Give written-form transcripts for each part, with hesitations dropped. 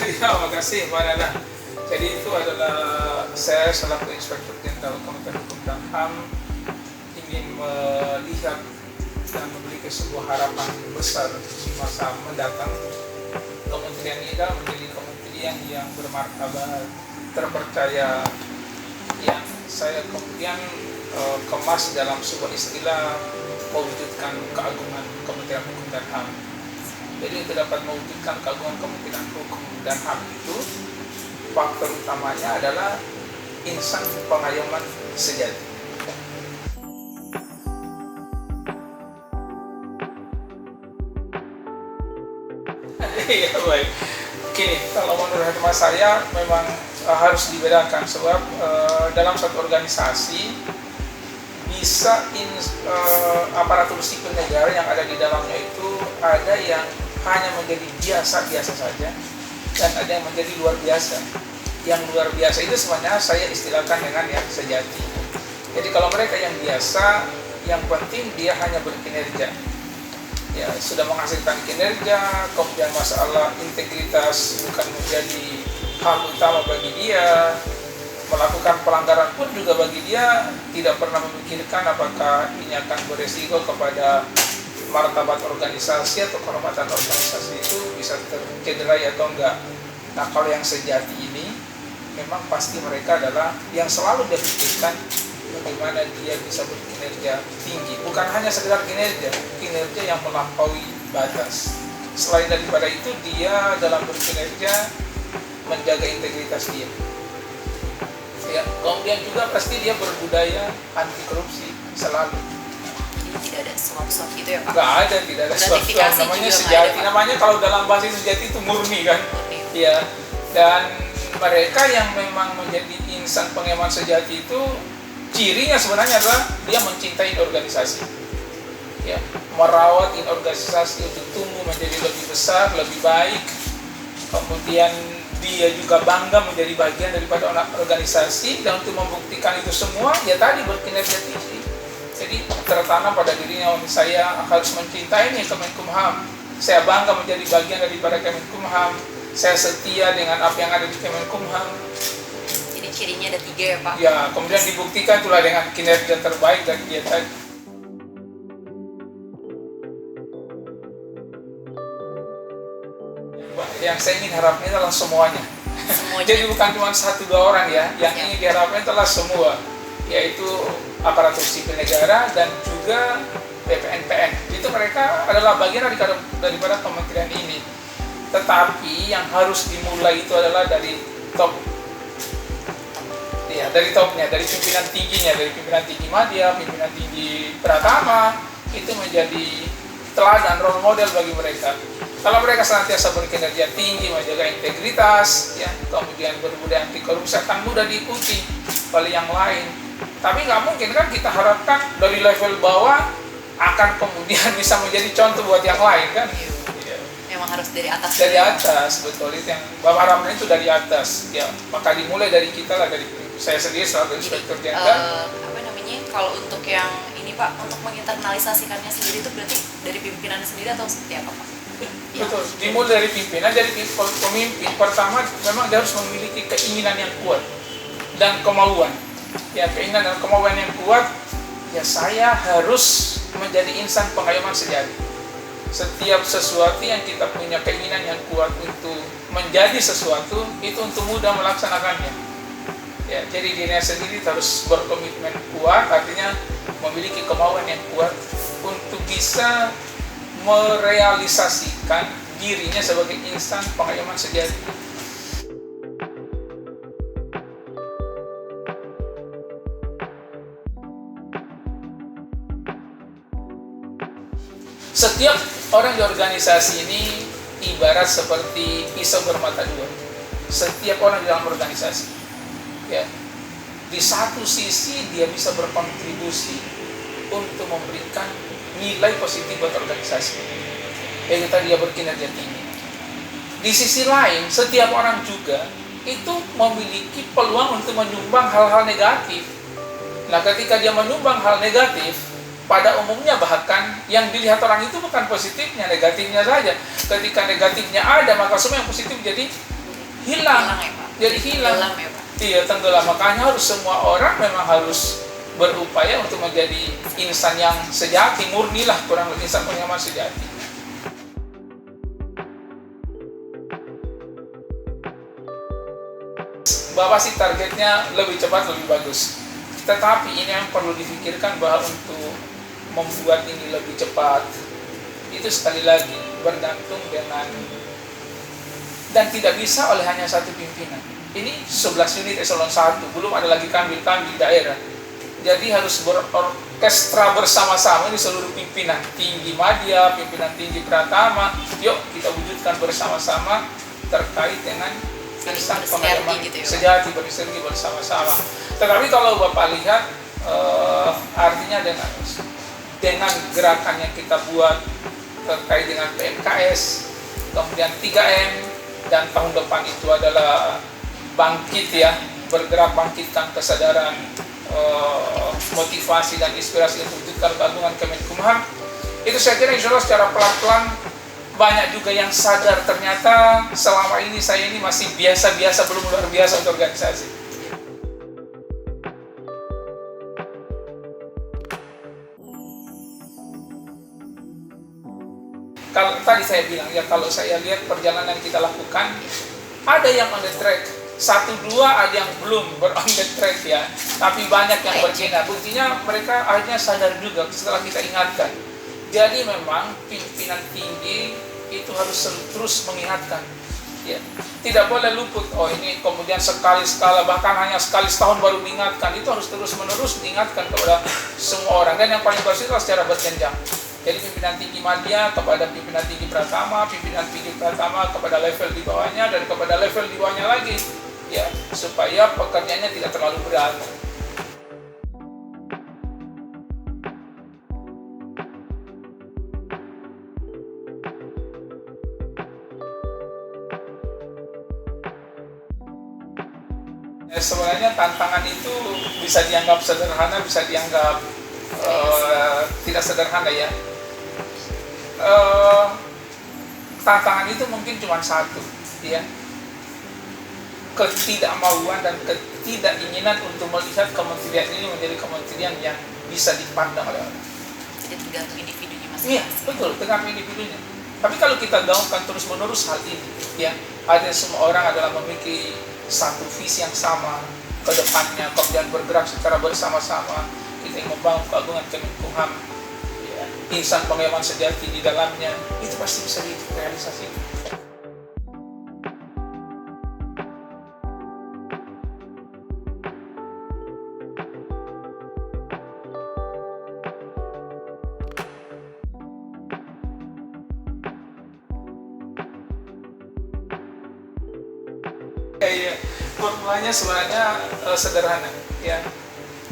Ya, makasih Mbak Nana. Jadi itu adalah saya selaku Inspektur Jenderal Kementerian Hukum dan HAM ingin melihat dan memiliki sebuah harapan besar di masa mendatang. Kementerian ini adalah menjadi kementerian yang bermartabat, terpercaya, yang saya kemudian kemas dalam sebuah istilah mewujudkan keagungan Kementerian Hukum dan HAM. Jadi untuk dapat mewujudkan keagungan Kementerian Hukum dan HAM itu, faktor utamanya adalah insan pengayoman sejati. Iya, baik. Gini, kalau menurut hemat saya memang harus dibedakan sebab dalam satu organisasi bisa aparatur sipil negara yang ada di dalamnya itu ada yang hanya menjadi biasa-biasa saja dan ada yang menjadi luar biasa. Yang luar biasa itu sebenarnya saya istilahkan dengan yang sejati. Jadi kalau mereka yang biasa, yang penting dia hanya berkinerja. Ya, sudah menghasilkan kinerja, kemudian masalah integritas bukan menjadi hal utama bagi dia, melakukan pelanggaran pun juga bagi dia tidak pernah memikirkan apakah ini akan beresiko kepada martabat organisasi atau kehormatan organisasi itu bisa tercederai atau enggak. Nah, kalau yang sejati ini memang pasti mereka adalah yang selalu dia pikirkan bagaimana dia bisa berkinerja tinggi, bukan hanya sekedar kinerja yang melampaui batas. Selain daripada itu, dia dalam berkinerja menjaga integritas dia. Ya, kemudian juga pasti dia berbudaya anti korupsi selalu. Jadi tidak ada suap-suap gitu ya Pak? Nggak ada, tidak ada suap-suap. Namanya sejati. Namanya kalau dalam bahasa sejati itu murni kan? Iya. Dan mereka yang memang menjadi insan pengayoman sejati itu cirinya sebenarnya adalah dia mencintai organisasi, ya, merawat organisasi untuk tumbuh menjadi lebih besar, lebih baik. Kemudian dia juga bangga menjadi bagian daripada organisasi, dan untuk membuktikan itu semua, ya tadi berkinerja tinggi. Jadi tertanam pada dirinya, saya harus mencintai nih Kemenkumham, saya bangga menjadi bagian daripada Kemenkumham, saya setia dengan apa yang ada di Kemenkumham. Cirinya ada 3 ya Pak? Ya, kemudian dibuktikan itulah dengan kinerja terbaik dari dia tadi. Yang saya ingin harapkan adalah semuanya. Jadi bukan cuma 1-2 orang ya, yang ingin diharapkan adalah semua, yaitu aparatur sipil negara dan juga PPNPN. Itu mereka adalah bagian daripada kementerian ini. Tetapi yang harus dimulai itu adalah dari top. Ya, dari topnya, dari pimpinan tingginya, dari pimpinan tinggi Madya, pimpinan tinggi Pratama, itu menjadi teladan, role model bagi mereka. Kalau mereka senantiasa berkinerja tinggi, menjaga integritas, ya, kemudian berbudaya anti korupsi, akan mudah diikuti oleh yang lain. Tapi nggak mungkin kan kita harapkan dari level bawah akan kemudian bisa menjadi contoh buat yang lain kan? Ya. Memang harus dari atas. Dari atas, betul, itu yang Bapak harapkan itu dari atas. Ya, maka dimulai dari kita lah, dari saya sendiri selalu Inspektur Jenderal. Kalau untuk yang ini Pak, untuk menginternalisasikannya sendiri itu berarti dari pimpinan sendiri atau seperti apa Pak? Betul, dimulai dari pimpinan, dari pemimpin. Pertama memang dia harus memiliki keinginan yang kuat dan kemauan. Ya, keinginan dan kemauan yang kuat, ya saya harus menjadi insan pengayoman sejati. Setiap sesuatu yang kita punya keinginan yang kuat untuk menjadi sesuatu, itu untuk mudah melaksanakannya. Ya, jadi dirinya sendiri harus berkomitmen kuat, artinya memiliki kemauan yang kuat untuk bisa merealisasikan dirinya sebagai insan pengayoman sejati. Setiap orang di organisasi ini ibarat seperti pisau bermata dua. Setiap orang di dalam organisasi, ya, di satu sisi dia bisa berkontribusi untuk memberikan nilai positif buat organisasi, yaitu tadi dia berkinerja tinggi. Di sisi lain, setiap orang juga itu memiliki peluang untuk menyumbang hal-hal negatif. Nah, ketika dia menyumbang hal negatif, pada umumnya bahkan yang dilihat orang itu bukan positifnya, negatifnya saja. Ketika negatifnya ada, maka semua yang positif jadi hilang ya Pak. jadi hilang. Tenggelam ya Pak. Iya, tenggelam. Makanya harus semua orang memang harus berupaya untuk menjadi insan yang sejati, murni lah, kurang lebih insan pengamat sejati. Bahwa sih targetnya lebih cepat lebih bagus. Tetapi ini yang perlu difikirkan bahwa untuk membuat ini lebih cepat itu sekali lagi bergantung dengan dan tidak bisa oleh hanya satu pimpinan. Ini 11 unit eselon 1, belum ada lagi kambil-kambil daerah. Jadi harus berorkestra bersama-sama ini seluruh pimpinan tinggi Madya, pimpinan tinggi Pratama. Yuk kita wujudkan bersama-sama terkait dengan insan pengayoman gitu ya, sejati, bersinergi bersama-sama. Tetapi kalau Bapak lihat artinya dengan gerakan yang kita buat terkait dengan PMKS, kemudian 3M, dan tahun depan itu adalah bangkit ya, bergerak bangkitkan kesadaran, motivasi dan inspirasi untuk wujudkan gabungan Kemenkumham. Itu saya kira insya Allah secara pelan-pelan banyak juga yang sadar ternyata selama ini saya ini masih biasa-biasa, belum luar biasa untuk organisasi. Kalau tadi saya bilang ya, kalau saya lihat perjalanan yang kita lakukan, ada yang on the track, 1-2 ada yang belum on the track ya, tapi banyak yang berkena. Buktinya mereka akhirnya sadar juga setelah kita ingatkan. Jadi memang pimpinan tinggi itu harus terus mengingatkan, ya. Tidak boleh luput. Oh ini kemudian sekali-sekala, bahkan hanya sekali setahun baru diingatkan. Itu harus terus-menerus diingatkan kepada semua orang. Dan yang paling bagus itu secara berjenjang. Jadi pimpinan tinggi Madya kepada pimpinan tinggi Pratama, pimpinan tinggi Pratama kepada level di bawahnya, dan kepada level di bawahnya lagi, ya, supaya pekerjaannya tidak terlalu berat. Sebenarnya tantangan itu bisa dianggap sederhana, bisa dianggap tidak sederhana ya. Tantangan itu mungkin cuma satu, ya, ketidakmauan dan ketidakinginan untuk melihat kementerian ini menjadi kementerian yang bisa dipandang oleh orang. Jadi tergantung individunya masing-masing. Iya, betul, tergantung individunya. Tapi kalau kita gaungkan terus-menerus hal ini, ya, ada semua orang adalah memiliki satu visi yang sama ke depannya, kemudian bergerak secara bersama-sama, kita ingin membangun keagungan Kemenkumham, ya, insan pengayoman sejati di dalamnya, itu pasti bisa direalisasikan. Ya, formulanya sebenarnya sederhana, ya.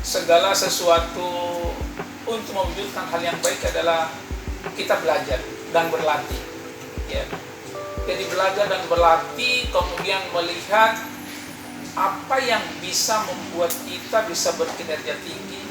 Segala sesuatu untuk mewujudkan hal yang baik adalah kita belajar dan berlatih, ya. Jadi belajar dan berlatih, kemudian melihat apa yang bisa membuat kita bisa berkinerja tinggi,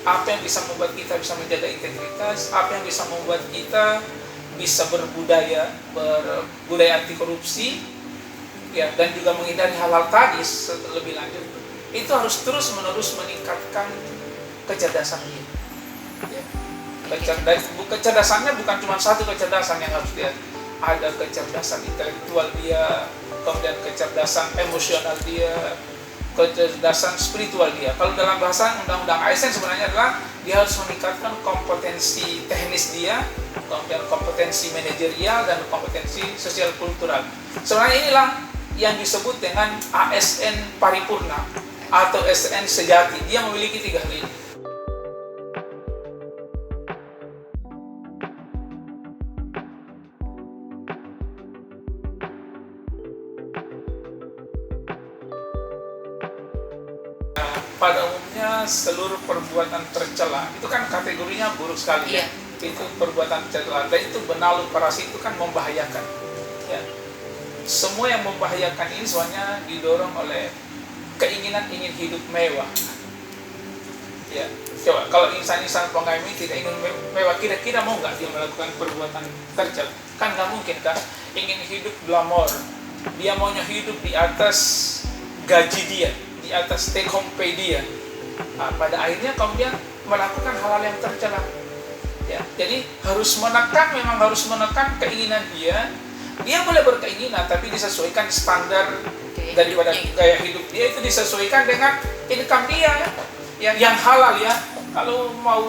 apa yang bisa membuat kita bisa menjaga integritas, apa yang bisa membuat kita bisa berbudaya anti korupsi, ya, dan juga menghindari hal-hal tadi lebih lanjut. Itu harus terus-menerus meningkatkan kecerdasan dia. Ya. Kecerdasannya bukan cuma satu kecerdasan yang harus dia, ada kecerdasan intelektual dia, kemudian kecerdasan emosional dia, kecerdasan spiritual dia. Kalau dalam bahasa undang-undang ASN sebenarnya adalah dia harus meningkatkan kompetensi teknis dia, kemudian kompetensi manajerial, dan kompetensi sosial kultural. Sebenarnya inilah yang disebut dengan ASN paripurna atau ASN sejati. Dia memiliki 3 hal ini. Pada umumnya seluruh perbuatan tercela itu kan kategorinya buruk sekali, ya. Itu perbuatan tercela, dan itu benalu parasi, itu kan membahayakan, ya. Semua yang membahayakan ini semuanya didorong oleh keinginan ingin hidup mewah, ya. Coba kalau insan-insan pengayoman ini tidak ingin mewah, kira-kira mau nggak dia melakukan perbuatan tercela? Kan nggak mungkin kan. Ingin hidup glamor, dia maunya hidup di atas gaji dia, di atas take home pay dia. Nah, pada akhirnya kemudian melakukan hal-hal yang tercela. Ya, jadi memang harus menekan keinginan dia. Dia boleh berkeinginan, tapi disesuaikan standar daripada gaya hidup dia, itu disesuaikan dengan income dia, yang halal ya. Kalau mau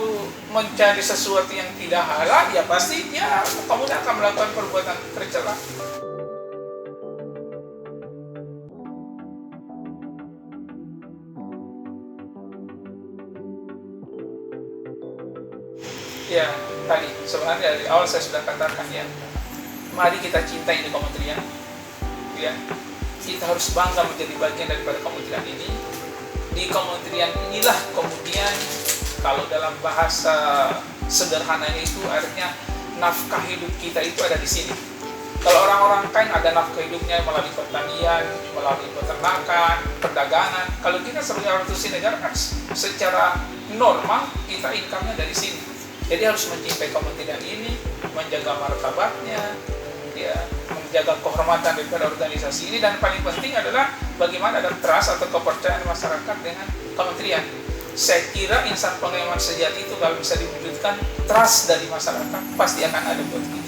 mencari sesuatu yang tidak halal, ya pasti dia kemudian akan melakukan perbuatan tercela. Ya, tadi sebenarnya dari awal saya sudah katakan ya, mari kita cintai di kementerian. Ya, kita harus bangga menjadi bagian daripada kementerian ini. Di kementerian inilah kemudian, kalau dalam bahasa sederhananya itu artinya nafkah hidup kita itu ada di sini. Kalau orang-orang kain ada nafkah hidupnya melalui pertanian, melalui peternakan, perdagangan. Kalau kita sebagai orang tusi negara kan secara normal kita income-nya dari sini. Jadi harus mencintai kementerian ini, menjaga martabatnya, ya, menjaga kehormatan daripada organisasi ini, dan paling penting adalah bagaimana ada trust atau kepercayaan masyarakat dengan kementerian. Saya kira insan pengayoman sejati itu kalau bisa diwujudkan, trust dari masyarakat pasti akan ada buat kita.